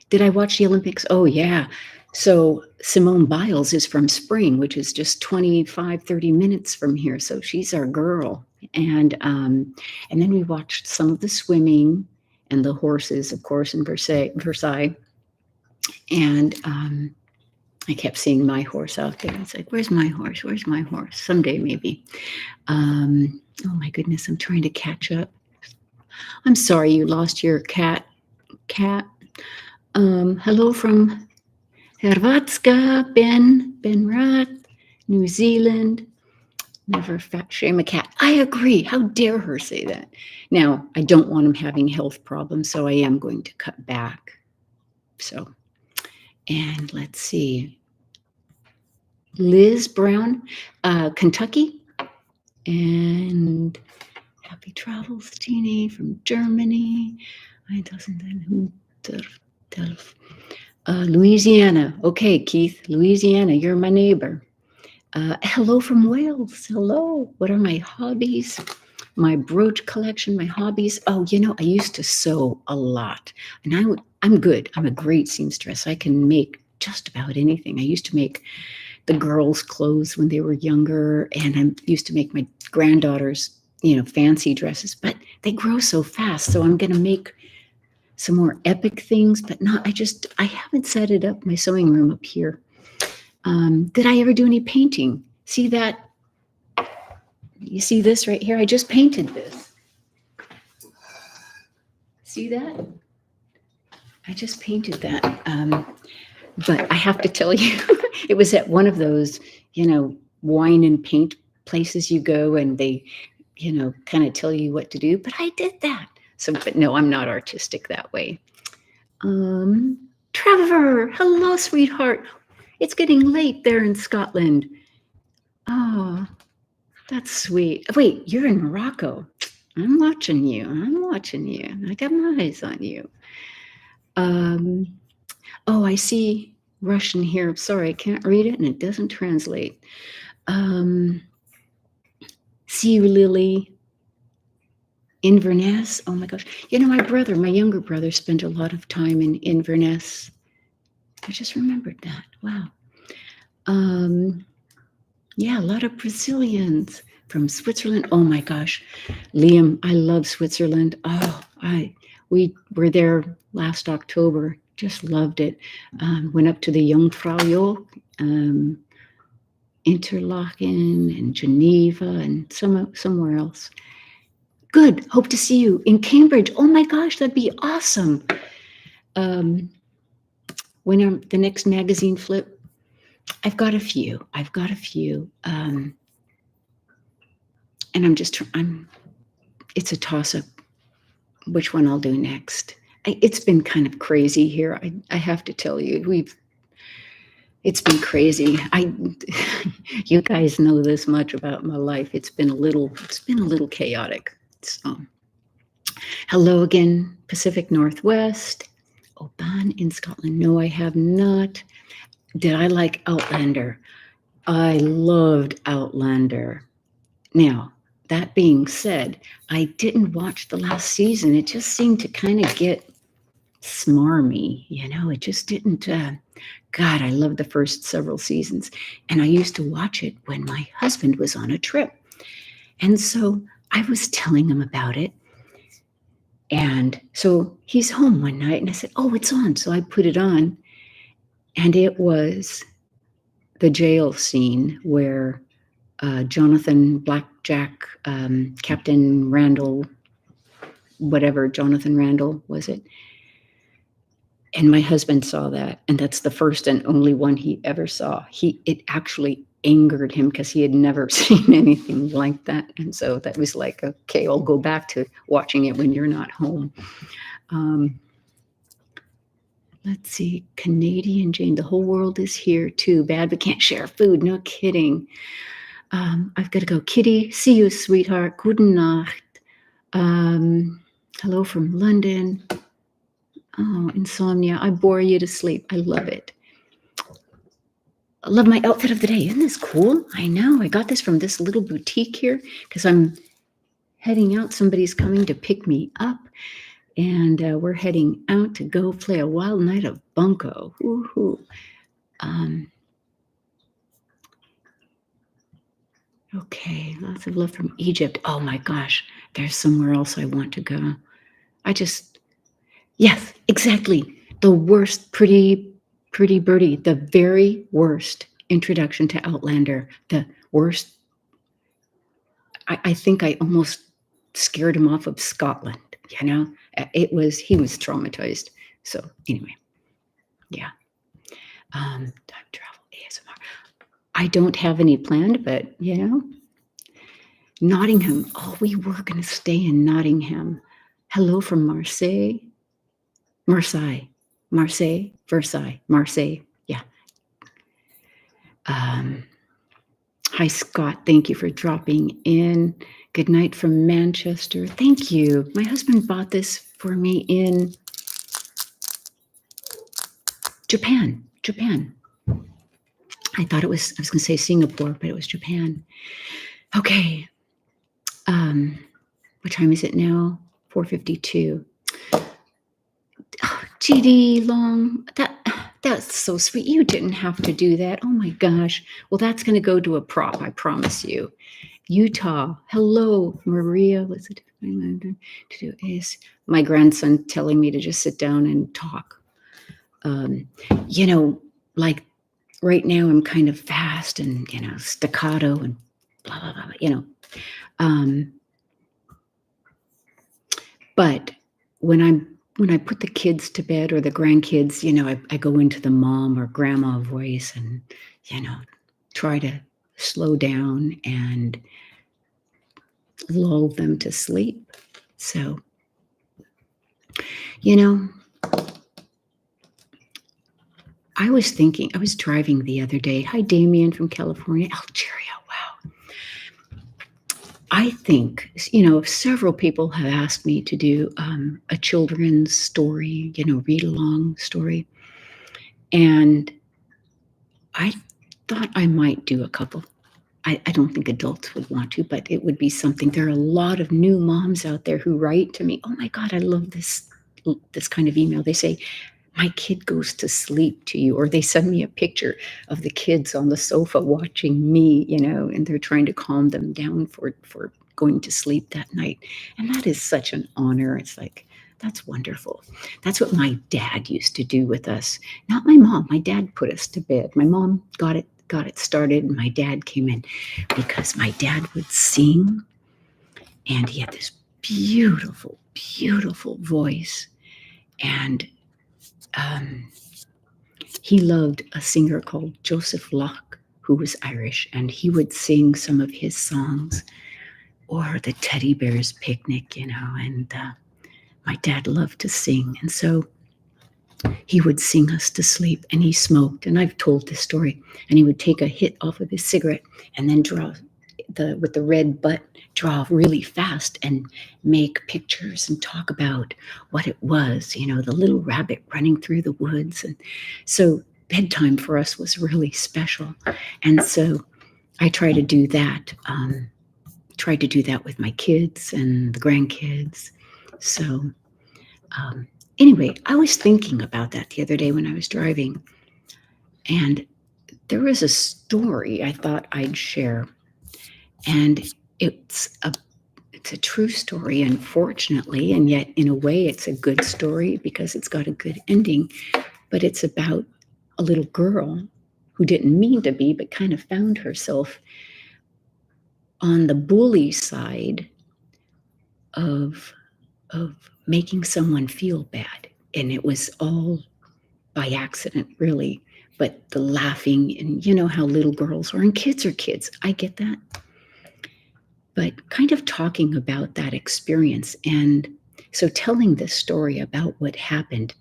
A: Did I watch the Olympics? Oh, yeah. So Simone Biles is from Spring, which is just 25, 30 minutes from here. So she's our girl. And then we watched some of the swimming and the horses, of course, in Versailles. And I kept seeing my horse out there. It's like, where's my horse? Where's my horse? Someday, maybe. Oh, my goodness, I'm trying to catch up. I'm sorry you lost your cat. Hello from Hrvatska, Ben Rat, New Zealand, Never fat shame a cat. I agree. How dare her say that? Now, I don't want him having health problems, so I am going to cut back. So, and let's see. Liz Brown, Kentucky. And happy travels, Jeannie, from Germany. Louisiana. Okay, Keith, Louisiana, you're my neighbor. Hello from Wales. Hello. What are my hobbies? My brooch collection, my hobbies. Oh, I used to sew a lot. And I'm good. I'm a great seamstress. I can make just about anything. I used to make the girls' clothes when they were younger, and I used to make my granddaughters, fancy dresses, but they grow so fast. So I'm going to make some more epic things, but I haven't set it up, my sewing room up here. Did I ever do any painting? See that? You see this right here? I just painted this. See that? I just painted that. But I have to tell you, it was at one of those, wine and paint places you go and they, kind of tell you what to do. But I did that. So, but no, I'm not artistic that way. Trevor, hello, sweetheart. It's getting late there in Scotland. Oh, that's sweet. Wait, you're in Morocco. I'm watching you. I got my eyes on you. Oh, I see Russian here. I'm sorry, I can't read it and it doesn't translate. See you, Lily. Inverness. Oh my gosh. My younger brother spent a lot of time in Inverness. I just remembered that. Wow. Yeah, a lot of Brazilians from Switzerland. Oh my gosh. Liam, I love Switzerland. We were there last October. Just loved it. Went up to the Jungfraujoch, Interlaken and Geneva and somewhere else. Good. Hope to see you in Cambridge. Oh my gosh, that'd be awesome. When the next magazine flip, I've got a few. And it's a toss-up which one I'll do next. It's been kind of crazy here. I have to tell you, it's been crazy. You guys know this much about my life. It's been a little chaotic. So, hello again, Pacific Northwest. Oban in Scotland. No, I have not. Did I like Outlander? I loved Outlander. Now, that being said, I didn't watch the last season. It just seemed to kind of get smarmy, it just didn't. God, I loved the first several seasons. And I used to watch it when my husband was on a trip. And so I was telling him about it. And so he's home one night and I said, oh, it's on. So I put it on. And it was the jail scene where Jonathan Blackjack, Captain Randall, whatever, Jonathan Randall, was it? And my husband saw that, and that's the first and only one he ever saw. It actually angered him because he had never seen anything like that. And so that was like, okay, I'll go back to watching it when you're not home. Let's see, Canadian Jane, the whole world is here. Too bad we can't share food. No kidding. I've got to go. Kitty, see you, sweetheart. Guten Nacht. Hello from London. Oh, insomnia. I bore you to sleep. I love it. I love my outfit of the day. Isn't this cool? I know. I got this from this little boutique here because I'm heading out. Somebody's coming to pick me up. And we're heading out to go play a wild night of bunco. Woohoo. Okay, lots of love from Egypt. Oh my gosh, there's somewhere else I want to go. Yes, exactly. The worst Pretty Birdie, the very worst introduction to Outlander, the worst. I think I almost scared him off of Scotland, he was traumatized. So anyway, yeah. Time travel ASMR. I don't have any planned, but Nottingham. Oh, we were going to stay in Nottingham. Hello from Marseille. Marseille. Marseille. Versailles. Marseille. Yeah. Hi, Scott. Thank you for dropping in. Good night from Manchester. Thank you. My husband bought this for me in Japan. Japan. I thought I was going to say Singapore, but it was Japan. Okay. What time is it now? 4:52. Oh, GD Long, that's so sweet. You didn't have to do that. Oh my gosh. Well, that's going to go to a prop, I promise you. Utah. Hello, Maria. What's it to do? Is my grandson telling me to just sit down and talk. Like right now I'm kind of fast and, staccato and blah, blah, blah, But when I put the kids to bed or the grandkids, I go into the mom or grandma voice and, try to slow down and lull them to sleep. So, I was driving the other day. Hi, Damien from California. Algeria, wow. I think, several people have asked me to do a children's story, read along story. And I thought I might do a couple. I don't think adults would want to, but it would be something. There are a lot of new moms out there who write to me, oh my God, I love this kind of email. They say, my kid goes to sleep to you, or they send me a picture of the kids on the sofa watching me, and they're trying to calm them down for going to sleep that night. And that is such an honor. It's like, that's wonderful. That's what my dad used to do with us. Not my mom. My dad put us to bed. My mom got it started, and my dad came in because my dad would sing, and he had this beautiful, beautiful voice. And he loved a singer called Joseph Locke, who was Irish, and he would sing some of his songs, or the Teddy Bears Picnic, and my dad loved to sing. And so he would sing us to sleep, and he smoked. And I've told this story. And he would take a hit off of his cigarette and then draw with the red butt, draw really fast and make pictures and talk about what it was, the little rabbit running through the woods. And so bedtime for us was really special. And so I try to do that. Tried to do that with my kids and the grandkids. So anyway, I was thinking about that the other day when I was driving, and there was a story I thought I'd share, and it's a true story, unfortunately, and yet in a way it's a good story because it's got a good ending. But it's about a little girl who didn't mean to be, but kind of found herself on the bully side of making someone feel bad. And it was all by accident, really. But the laughing, and how little girls are, and kids are kids. I get that. But kind of talking about that experience. And so telling this story about what happened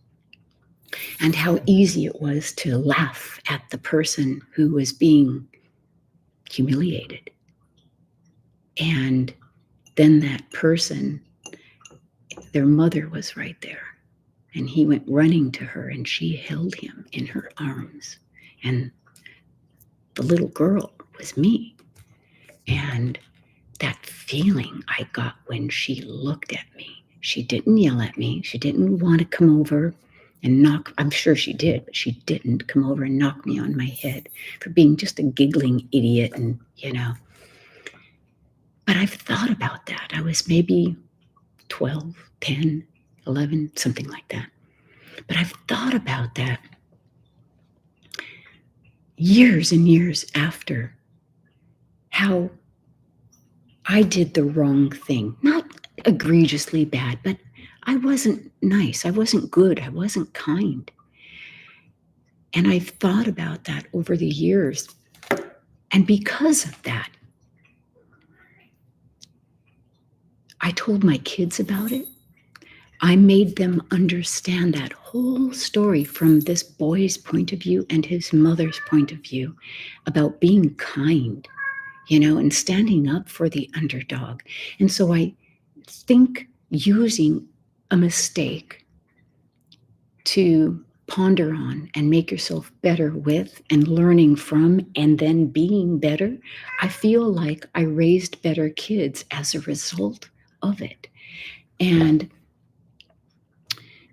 A: and how easy it was to laugh at the person who was being humiliated. And then that person, their mother was right there. And he went running to her, and she held him in her arms. And the little girl was me. And that feeling I got when she looked at me, she didn't yell at me. She didn't want to come over and knock. I'm sure she did, but she didn't come over and knock me on my head for being just a giggling idiot. And, but I've thought about that. I was maybe 12, 10, 11, something like that. But I've thought about that years and years after, how I did the wrong thing. Not egregiously bad, but I wasn't nice. I wasn't good. I wasn't kind. And I've thought about that over the years. And because of that, I told my kids about it. I made them understand that whole story from this boy's point of view and his mother's point of view about being kind, and standing up for the underdog. And so I think using a mistake to ponder on and make yourself better with and learning from and then being better, I feel like I raised better kids as a result of it. And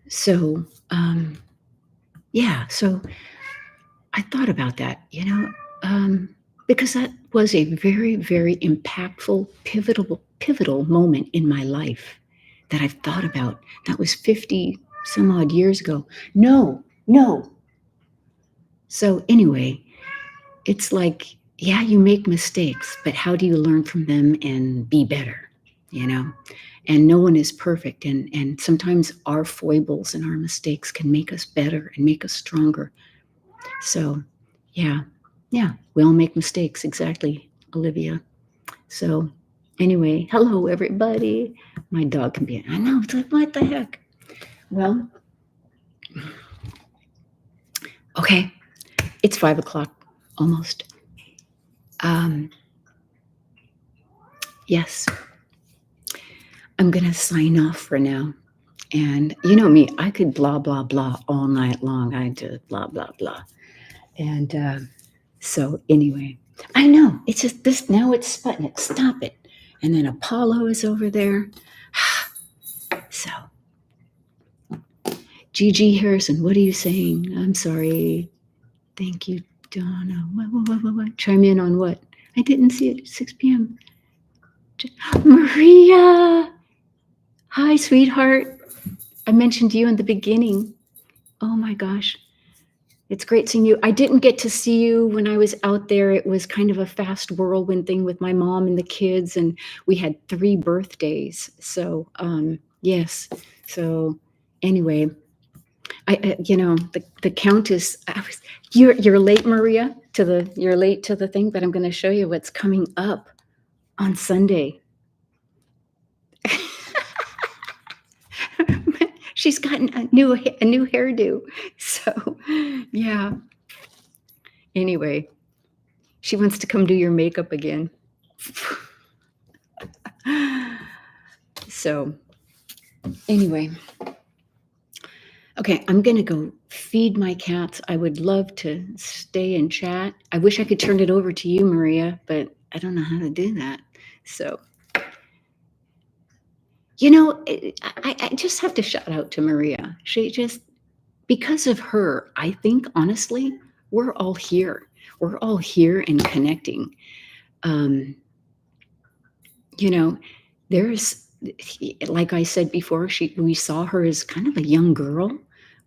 A: so, so I thought about that, because that was a very, very impactful, pivotal moment in my life that I've thought about. That was 50 some odd years ago. No. So anyway, it's like, yeah, you make mistakes, but how do you learn from them and be better, And no one is perfect. And sometimes our foibles and our mistakes can make us better and make us stronger. So, yeah, we all make mistakes. Exactly, Olivia. So, anyway, hello, everybody. My dog can be, I know, it's like, what the heck? Well, okay, it's 5:00 almost. Yes, I'm going to sign off for now. And you know me, I could blah, blah, blah all night long. I just blah, blah, blah. And so anyway, I know it's just this now it's Sputnik. Stop it. And then Apollo is over there. So, Gigi Harrison, what are you saying? I'm sorry. Thank you, Donna. What? Chime in on what? I didn't see it. 6 p.m. Maria. Hi, sweetheart. I mentioned you in the beginning. Oh my gosh. It's great seeing you. I didn't get to see you when I was out there. It was kind of a fast whirlwind thing with my mom and the kids, and we had 3 birthdays. So, yes. So, anyway, the Countess. You're late, Maria. You're late to the thing, but I'm going to show you what's coming up on Sunday. She's gotten a new hairdo. So, yeah. Anyway, she wants to come do your makeup again. So, anyway. Okay, I'm going to go feed my cats. I would love to stay and chat. I wish I could turn it over to you, Maria, but I don't know how to do that. So, I just have to shout out to Maria. She just, because of her, I think, honestly, we're all here. We're all here and connecting. There's, like I said before, we saw her as kind of a young girl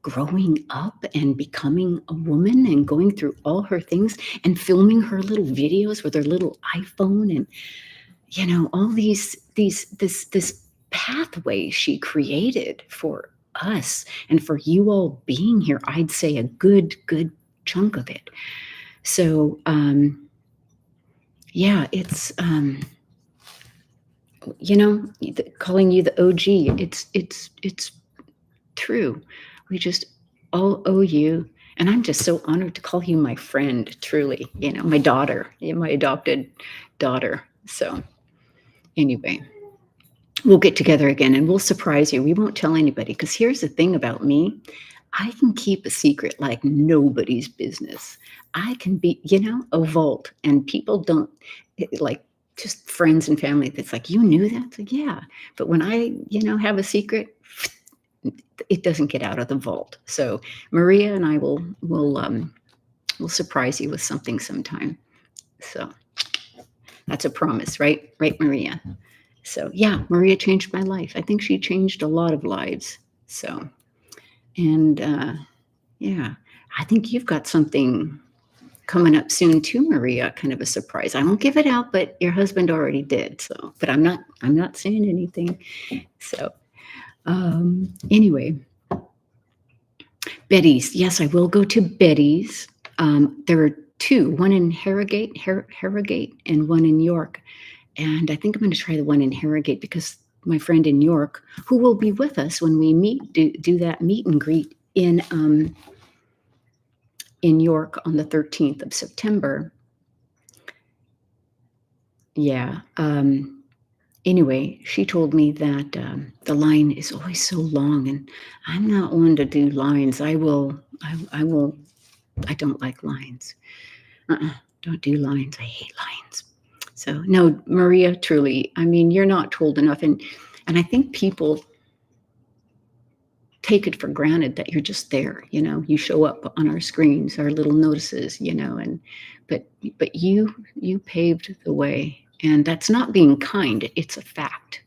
A: growing up and becoming a woman and going through all her things and filming her little videos with her little iPhone and, all this pathway she created for us and for you all being here. I'd say a good chunk of it. So, it's, calling you the OG, it's true. We just all owe you. And I'm just so honored to call you my friend, truly, my daughter, my adopted daughter. So anyway, we'll get together again and we'll surprise you. We won't tell anybody, because here's the thing about me. I can keep a secret like nobody's business. I can be, a vault, and people don't, like, just friends and family that's like, you knew that? It's like, yeah. But when I, have a secret, it doesn't get out of the vault. So Maria and I will surprise you with something sometime. So that's a promise, right? Right, Maria? So yeah, Maria changed my life. I think she changed a lot of lives. So, and I think you've got something coming up soon too, Maria, kind of a surprise. I won't give it out, but your husband already did. So, but I'm not saying anything. So, anyway, Betty's. Yes, I will go to Betty's. There are 2, one in Harrogate and one in York. And I think I'm going to try the one in Harrogate because my friend in York, who will be with us when we do that meet and greet in York on the 13th of September. Yeah. Anyway, she told me that the line is always so long, and I'm not one to do lines. I don't like lines. Don't do lines. I hate lines. So no, Maria, truly, I mean, you're not told enough. And I think people take it for granted that you're just there, you show up on our screens, our little notices, but you paved the way, and that's not being kind. It's a fact.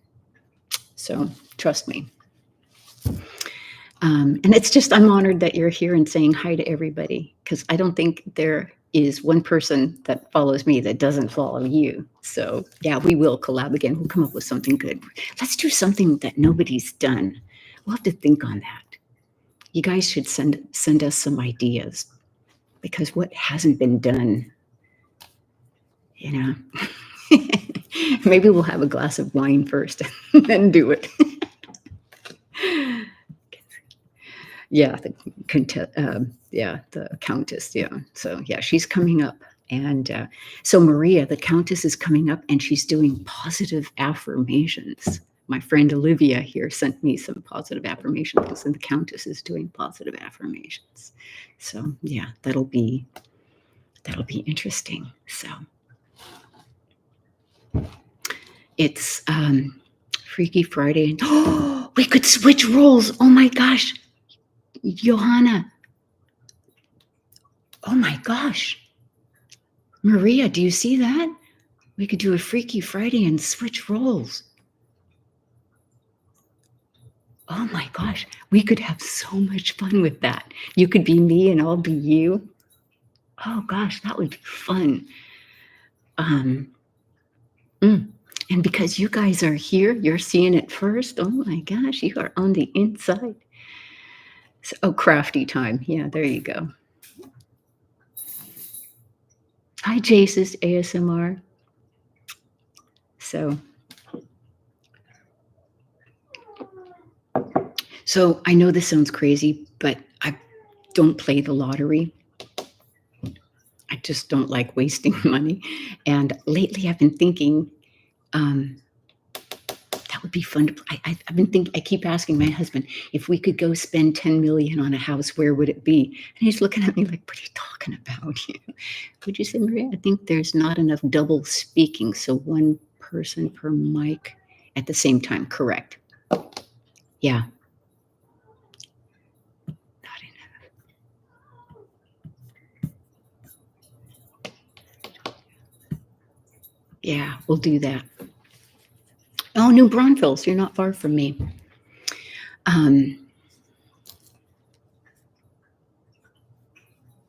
A: So trust me. And it's just, I'm honored that you're here and saying hi to everybody, because I don't think there is one person that follows me that doesn't follow you. So yeah, we will collab again. We'll come up with something good. Let's do something that nobody's done. We'll have to think on that. You guys should send us some ideas, because what hasn't been done, maybe we'll have a glass of wine first and then do it. Yeah, the Countess. Yeah, so yeah, she's coming up, and so Maria, the Countess, is coming up, and she's doing positive affirmations. My friend Olivia here sent me some positive affirmations, and the Countess is doing positive affirmations. So yeah, that'll be interesting. So it's Freaky Friday. Oh, we could switch roles. Oh my gosh. Johanna. Oh my gosh. Maria, do you see that? We could do a Freaky Friday and switch roles. Oh my gosh. We could have so much fun with that. You could be me and I'll be you. Oh gosh, that would be fun. And because you guys are here, you're seeing it first. Oh my gosh, you are on the inside. So, crafty time. Yeah, there you go. Hi, Jace's ASMR. So I know this sounds crazy, but I don't play the lottery. I just don't like wasting money. And lately I've been thinking, that would be fun to play. I've been thinking, I keep asking my husband, if we could go spend 10 million on a house, where would it be? And he's looking at me like, what are you talking about? Would you say, Maria? I think there's not enough double speaking. So one person per mic at the same time. Correct. Yeah. Not enough. Yeah, we'll do that. Oh, New Braunfels, you're not far from me.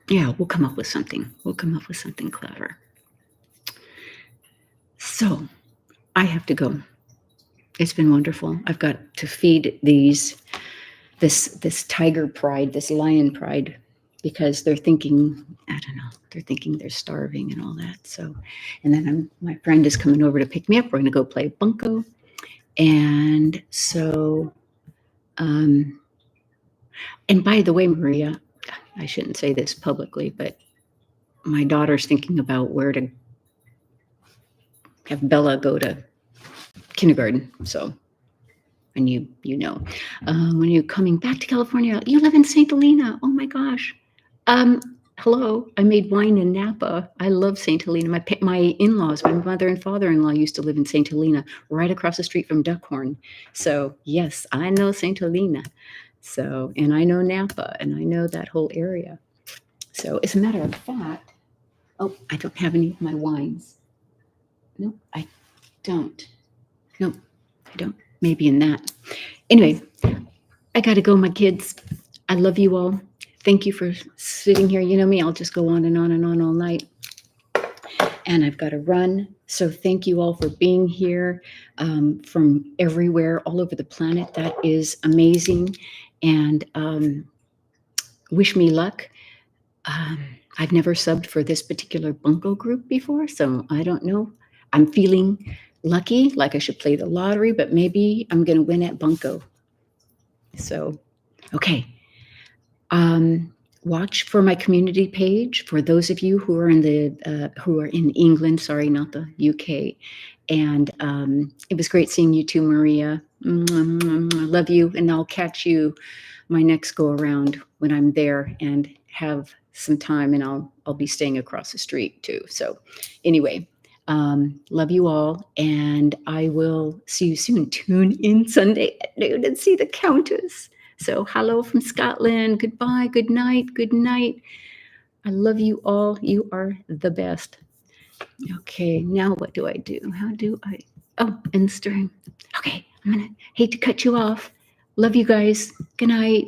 A: Yeah, we'll come up with something. We'll come up with something clever. So I have to go. It's been wonderful. I've got to feed this tiger pride, this lion pride, because they're thinking, I don't know, they're thinking they're starving and all that. So, and then my friend is coming over to pick me up. We're going to go play bunco. And so, and by the way, Maria, I shouldn't say this publicly, but my daughter's thinking about where to have Bella go to kindergarten. So, and when you're coming back to California, you live in St. Helena. Oh my gosh. Hello, I made wine in Napa. I love St. Helena. My in-laws, my mother and father-in-law used to live in St. Helena, right across the street from Duckhorn. So yes, I know St. Helena. So, and I know Napa, and I know that whole area. So as a matter of fact, oh, I don't have any of my wines. Nope, I don't. Nope, I don't. Maybe in that. Anyway, I got to go, my kids. I love you all. Thank you for sitting here. You know me, I'll just go on and on and on all night. And I've got to run. So thank you all for being here from everywhere, all over the planet. That is amazing. And wish me luck. I've never subbed for this particular bunco group before, so I don't know. I'm feeling lucky, like I should play the lottery, but maybe I'm going to win at Bunko. So, okay. Watch for my community page for those of you who are in England. Sorry, not the UK. And it was great seeing you too, Maria. Love you, and I'll catch you my next go around when I'm there and have some time, and I'll be staying across the street too. So, anyway. Love you all, and I will see you soon. Tune in Sunday at noon and see the Countess. So, hello from Scotland. Goodbye. Good night. Good night. I love you all. You are the best. Okay, now what do I do? How do I? Oh, end stream. Okay, hate to cut you off. Love you guys. Good night.